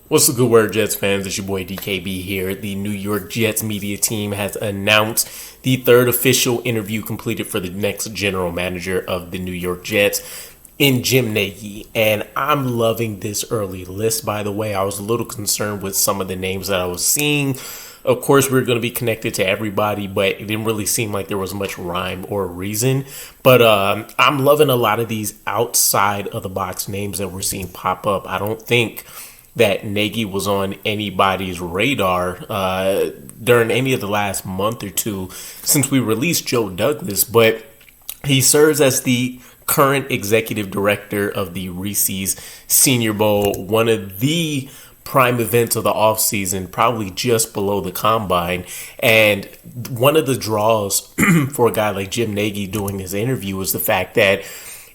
What's the good word, Jets fans? It's your boy DKB here. The New York Jets media team has announced the third official interview completed for the next general manager of the New York Jets in Jim Nagy. And I'm loving this early list, by the way. I was a little concerned with some of the names that I was seeing. Of course, we're going to be connected to everybody, but it didn't really seem like there was much rhyme or reason. But I'm loving a lot of these outside of the box names that we're seeing pop up. I don't think that Nagy was on anybody's radar during any of the last month or two since we released Joe Douglas, but he serves as the current executive director of the Reese's Senior Bowl, one of the prime events of the offseason, probably just below the combine. And one of the draws for a guy like Jim Nagy doing this interview was the fact that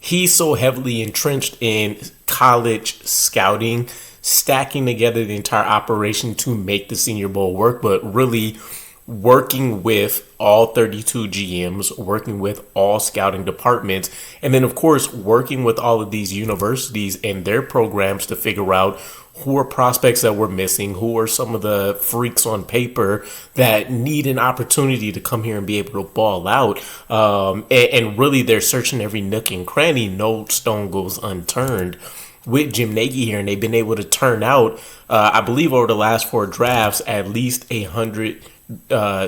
he's so heavily entrenched in college scouting, stacking together the entire operation to make the Senior Bowl work, but really working with all 32 GMs, working with all scouting departments, and then, of course, working with all of these universities and their programs to figure out who are prospects that we're missing, who are some of the freaks on paper that need an opportunity to come here and be able to ball out. And really, they're searching every nook and cranny. No stone goes unturned with Jim Nagy here, and they've been able to turn out, I believe, over the last 4 drafts, at least 100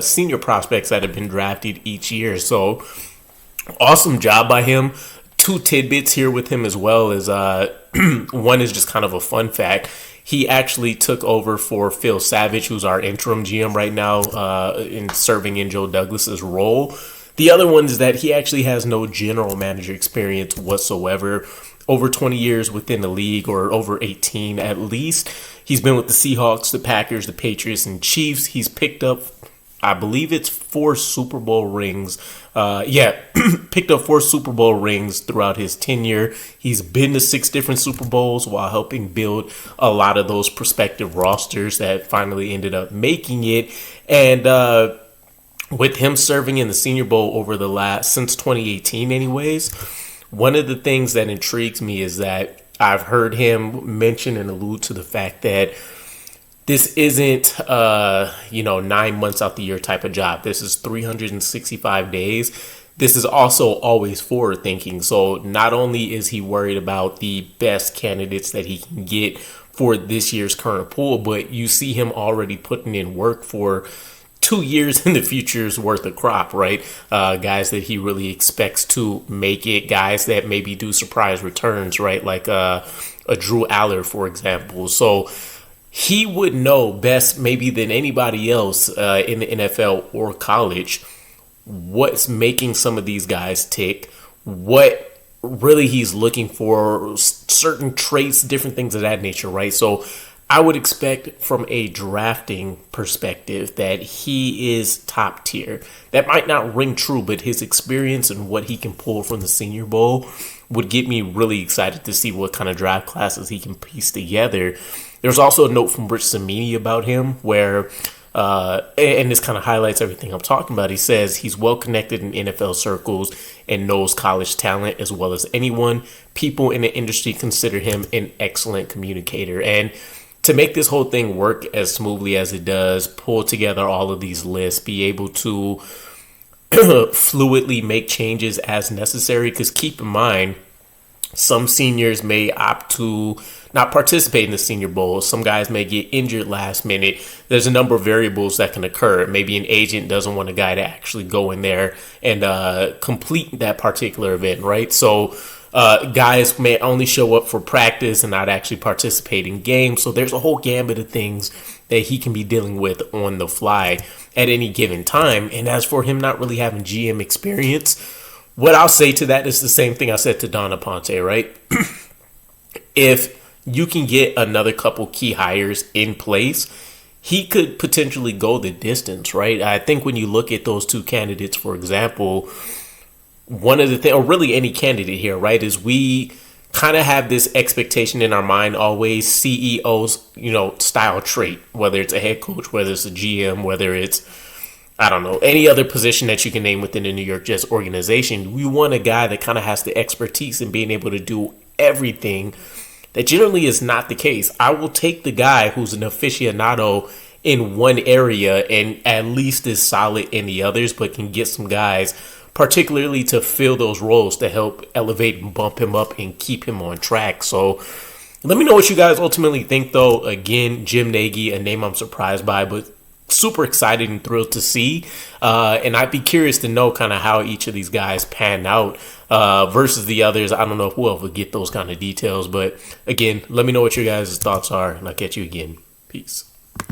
senior prospects that have been drafted each year. So awesome job by him. 2 tidbits here with him as well as one is just kind of a fun fact. He actually took over for Phil Savage, who's our interim GM right now, in serving in Joe Douglas's role. The other one is that he actually has no general manager experience whatsoever. Over 20 years within the league, or over 18 at least. He's been with the Seahawks, the Packers, the Patriots, and Chiefs. He's picked up, I believe it's 4 Super Bowl rings. Picked up 4 Super Bowl rings throughout his tenure. He's been to 6 different Super Bowls while helping build a lot of those prospective rosters that finally ended up making it. And with him serving in the Senior Bowl since 2018 anyways, one of the things that intrigues me is that I've heard him mention and allude to the fact that this isn't, 9 months out the year type of job. This is 365 days. This is also always forward thinking. So not only is he worried about the best candidates that he can get for this year's current pool, but you see him already putting in work for 2 years in the future's worth of crop, right? Guys that he really expects to make it, guys that maybe do surprise returns, right? Like a Drew Aller, for example. So he would know best maybe than anybody else in the NFL or college what's making some of these guys tick, what really he's looking for, certain traits, different things of that nature, right? So I would expect from a drafting perspective that he is top tier. That might not ring true, but his experience and what he can pull from the Senior Bowl would get me really excited to see what kind of draft classes he can piece together. There's also a note from Rich Cimini about him where, and this kind of highlights everything I'm talking about. He says he's well connected in NFL circles and knows college talent as well as anyone. People in the industry consider him an excellent communicator. And to make this whole thing work as smoothly as it does, pull together all of these lists, be able to fluidly make changes as necessary. Because keep in mind, some seniors may opt to not participate in the Senior Bowl. Some guys may get injured last minute. There's a number of variables that can occur. Maybe an agent doesn't want a guy to actually go in there and complete that particular event, right? So guys may only show up for practice and not actually participate in games. So there's a whole gambit of things that he can be dealing with on the fly at any given time. And as for him not really having GM experience, what I'll say to that is the same thing I said to Donna Ponte, right? If you can get another couple key hires in place, he could potentially go the distance, right? I think when you look at those 2 candidates, for example, one of the things, or really any candidate here, right, is we kind of have this expectation in our mind always, CEOs, style trait, whether it's a head coach, whether it's a GM, whether it's, I don't know, any other position that you can name within the New York Jets organization. We want a guy that kind of has the expertise in being able to do everything That generally is not the case. I will take the guy who's an aficionado in one area and at least is solid in the others, but can get some guys particularly to fill those roles to help elevate and bump him up and keep him on track. So let me know what you guys ultimately think, though. Again, Jim Nagy, a name I'm surprised by, but super excited and thrilled to see. And I'd be curious to know kind of how each of these guys pan out versus the others. I don't know if we'll ever get those kind of details. But again, let me know what your guys' thoughts are, and I'll catch you again. Peace.